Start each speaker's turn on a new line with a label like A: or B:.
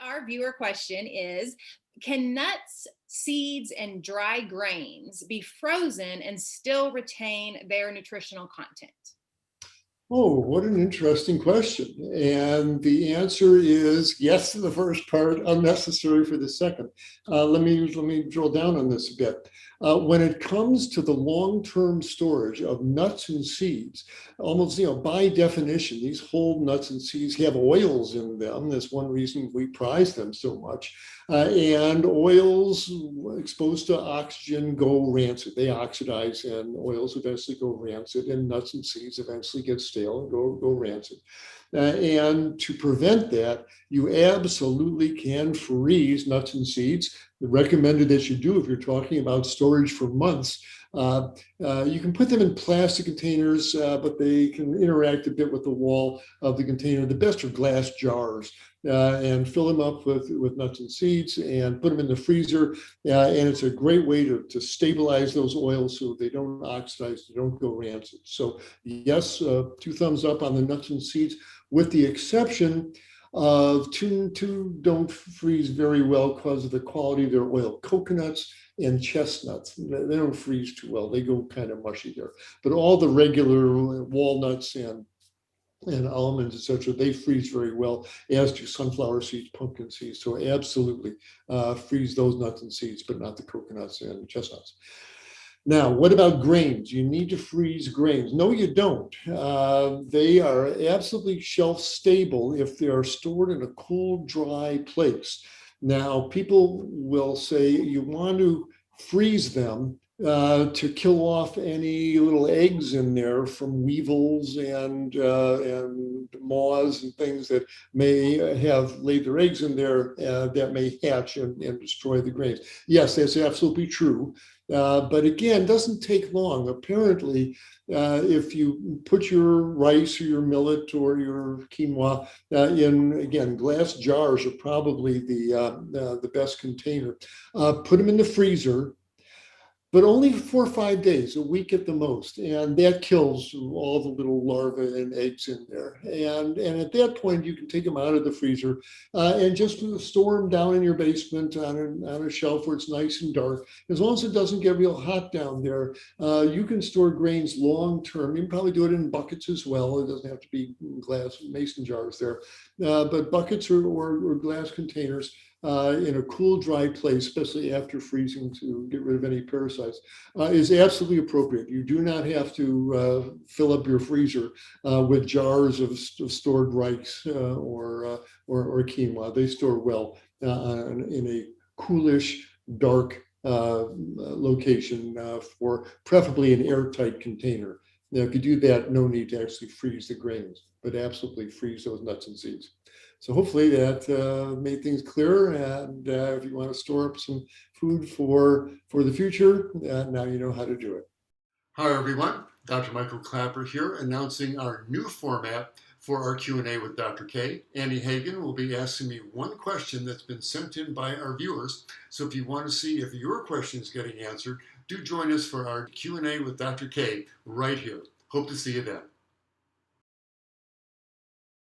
A: our viewer question is, can nuts, seeds, and dry grains be frozen and still retain their nutritional content?
B: Oh, what an interesting question. And the answer is yes to the first part, unnecessary for the second. Let me drill down on this a bit. When it comes to the long-term storage of nuts and seeds, almost, by definition, these whole nuts and seeds have oils in them. That's one reason we prize them so much. And oils exposed to oxygen go rancid. They oxidize, and oils eventually go rancid, and nuts and seeds eventually get stale and go rancid. And to prevent that, you absolutely can freeze nuts and seeds. Recommended that you do if you're talking about storage for months. You can put them in plastic containers, but they can interact a bit with the wall of the container. The best are glass jars. And fill them up with nuts and seeds and put them in the freezer. And it's a great way to stabilize those oils so they don't oxidize, they don't go rancid. So yes, 2 thumbs up on the nuts and seeds, with the exception of two don't freeze very well because of the quality of their oil. Coconuts and chestnuts, they don't freeze too well. They go kind of mushy there. But all the regular walnuts and almonds, etc., they freeze very well, as do sunflower seeds, pumpkin seeds. So absolutely freeze those nuts and seeds, but not the coconuts and chestnuts. Now, what about grains? You need to freeze grains. No, you don't. They are absolutely shelf stable if they are stored in a cool, dry place. Now, people will say you want to freeze them to kill off any little eggs in there from weevils and moths and things that may have laid their eggs in there that may hatch and destroy the grains. Yes, that's absolutely true. But again, it doesn't take long. Apparently, if you put your rice or your millet or your quinoa in, again, glass jars are probably the best container. Put them in the freezer, but only for 4 or 5 days, a week at the most. And that kills all the little larvae and eggs in there. And at that point, you can take them out of the freezer and just store them down in your basement on a shelf where it's nice and dark. As long as it doesn't get real hot down there, you can store grains long term. You can probably do it in buckets as well. It doesn't have to be glass mason jars there, but buckets or glass containers in a cool, dry place, especially after freezing to get rid of any parasites, is absolutely appropriate. You do not have to fill up your freezer with jars of stored rice or quinoa. They store well in a coolish, dark location for preferably an airtight container. Now, if you do that, no need to actually freeze the grains, but absolutely freeze those nuts and seeds. So hopefully that made things clear. And if you want to store up some food for the future, now you know how to do it. Hi, everyone. Dr. Michael Klaper here, announcing our new format for our Q&A with Dr. K. Annie Hagen will be asking me one question that's been sent in by our viewers. So if you want to see if your question is getting answered, do join us for our Q&A with Dr. K right here. Hope to see you then.